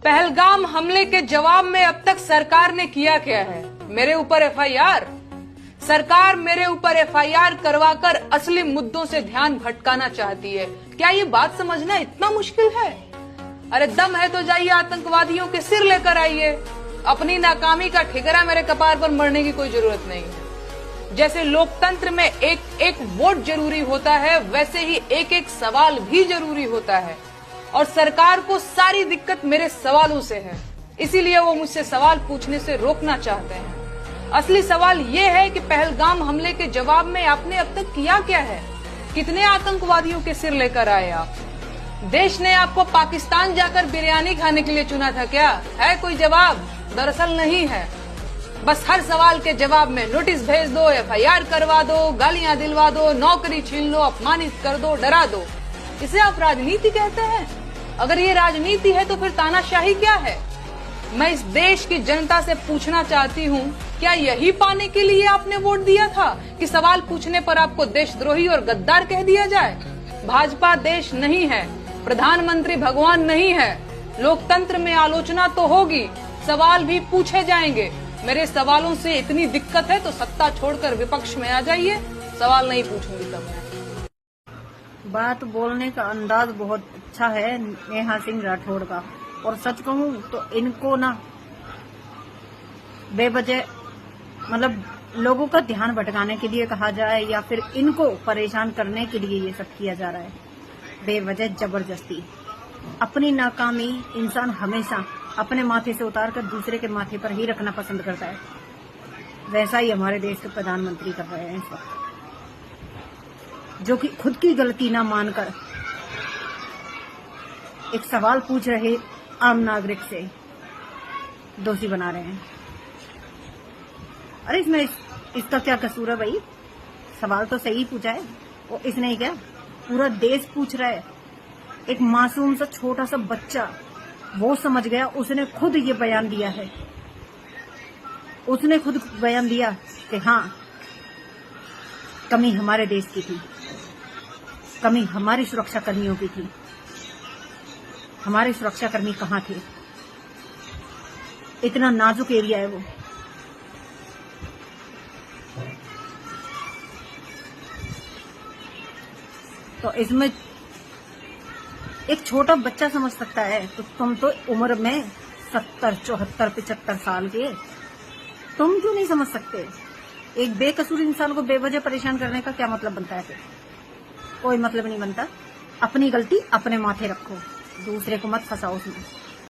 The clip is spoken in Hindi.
पहलगाम हमले के जवाब में अब तक सरकार ने किया क्या है? मेरे ऊपर एफआईआर। सरकार मेरे ऊपर एफआईआर करवाकर असली मुद्दों से ध्यान भटकाना चाहती है। क्या ये बात समझना इतना मुश्किल है? अरे दम है तो जाइए आतंकवादियों के सिर लेकर आइए। अपनी नाकामी का ठिकरा मेरे कपार पर मरने की कोई जरूरत नहीं है। जैसे लोकतंत्र में एक एक वोट जरूरी होता है, वैसे ही एक एक सवाल भी जरूरी होता है। और सरकार को सारी दिक्कत मेरे सवालों से है, इसीलिए वो मुझसे सवाल पूछने से रोकना चाहते हैं। असली सवाल ये है कि पहलगाम हमले के जवाब में आपने अब तक किया क्या है? कितने आतंकवादियों के सिर लेकर आए आप? देश ने आपको पाकिस्तान जाकर बिरयानी खाने के लिए चुना था क्या? है कोई जवाब? दरअसल नहीं है। बस हर सवाल के जवाब में नोटिस भेज दो, एफआईआर करवा दो, गालियां दिलवा दो, नौकरी छीन लो, अपमानित कर दो, डरा दो। इसे आप राजनीति कहते हैं? अगर ये राजनीति है तो फिर तानाशाही क्या है? मैं इस देश की जनता से पूछना चाहती हूँ, क्या यही पाने के लिए आपने वोट दिया था कि सवाल पूछने पर आपको देशद्रोही और गद्दार कह दिया जाए? भाजपा देश नहीं है, प्रधानमंत्री भगवान नहीं है। लोकतंत्र में आलोचना तो होगी, सवाल भी पूछे जाएंगे। मेरे सवालों से इतनी दिक्कत है तो सत्ता छोड़कर विपक्ष में आ जाइए, सवाल नहीं पूछूंगी तब मैं। बात बोलने का अंदाज बहुत अच्छा है नेहा सिंह राठौड़ का, और सच कहूं तो इनको ना बेवजह मतलब लोगों का ध्यान भटकाने के लिए कहा जाए या फिर इनको परेशान करने के लिए ये सब किया जा रहा है। बेवजह जबरदस्ती। अपनी नाकामी इंसान हमेशा अपने माथे से उतारकर दूसरे के माथे पर ही रखना पसंद करता है। वैसा ही हमारे देश के प्रधानमंत्री कर रहे हैं इस वक्त, जो कि खुद की गलती ना मानकर एक सवाल पूछ रहे आम नागरिक से दोषी बना रहे हैं। अरे इसमें इसका क्या कसूर है भाई? सवाल तो सही पूछा है वो, इसने क्या पूरा देश पूछ रहा है। एक मासूम सा छोटा सा बच्चा वो समझ गया, उसने खुद ये बयान दिया है। उसने खुद बयान दिया कि हाँ, कमी हमारे देश की थी, कमी हमारी सुरक्षा कर्मियों की थी। हमारे सुरक्षा कर्मी कहाँ थे? इतना नाजुक एरिया है वो। तो इसमें एक छोटा बच्चा समझ सकता है, तो तुम तो उम्र में 70, 74, 75 साल के, तुम क्यों नहीं समझ सकते? एक बेकसूर इंसान को बेवजह परेशान करने का क्या मतलब बनता है? फिर कोई मतलब नहीं बनता। अपनी गलती अपने माथे रखो, दूसरे को मत फंसाओ उसमें।